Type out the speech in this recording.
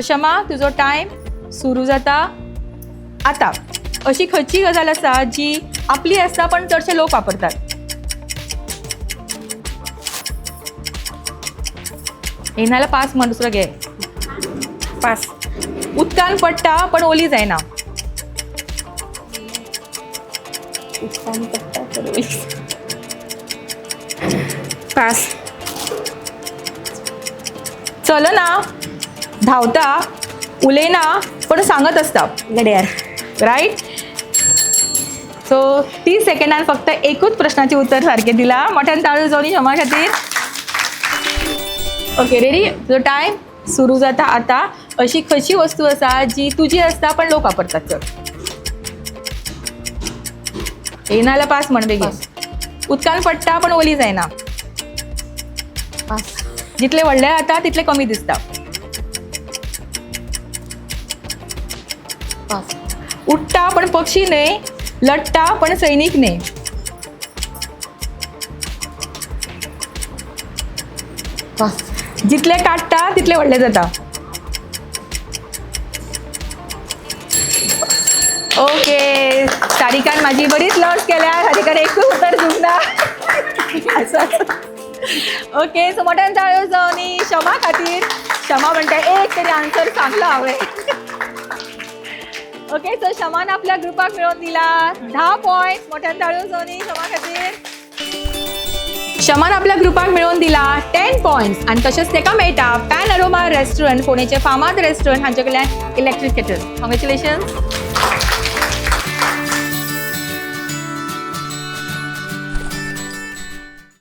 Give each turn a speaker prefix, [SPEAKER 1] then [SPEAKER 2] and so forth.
[SPEAKER 1] So Shama तुजो time सुरू जाता आता. अशी खंयची गजाल आसा जी आपली आसता पण चडशे लोक वापरतात? येनाला पास म्हण, दुसरं घे. पास. उदकान पडटा पण ओली जायना. उदकान पडटा पण ओली. पास. चलना, धावता, उलयना पण सांगत असता.
[SPEAKER 2] घड्याळ.
[SPEAKER 1] राईट. सो 30 सेकंदान फक्त एकूच प्रश्नाचे उत्तर सारखे दिला. मोठ्यान ताळयो जावनी क्षमा खातीर. Okay ready. तुजो टायम सुरू जाता आता. अशी खंयची वस्तू आसा जी तुजी आसता पण लोक वापरतात चड? येना जाल्यार पास म्हण बेगीन. उदकान पडटा पण ओली जायना.
[SPEAKER 2] पास.
[SPEAKER 1] जितले व्हडले जाता तितले कमी दिसता.
[SPEAKER 2] पास.
[SPEAKER 1] उठता पण पक्षी न्हय, लडटा पण सैनीक न्हय.
[SPEAKER 2] पास.
[SPEAKER 1] जितले काडटा तितले व्हडले जाता. ओके. सारिकान माझी बरीच लॉस केल्या. सारिकाने एकूच उत्तर दिवना. ओके. सो मोठ्यान ताळयो जावनी क्षमा खातीर. क्षमा म्हणटा एक तरी आन्सर सांगला हांवें. ओके. सो क्षमान आपल्या ग्रुपाक मिळवून दिला 10 पॉइंट्स. मोठ्यान ताळयो जावनी क्षमा खातीर. क्षमान आपल्या ग्रुपाक मिळवून दिला 10 पॉइंट्स आणि तशेंच तेका मेळटा पॅन अरोमा रेस्टॉरंट, पुणेचे फामाद रेस्टॉरंट हांचे कडल्यान इलेक्ट्रीक केटल. कॉंग्रॅच्युलेशन्स.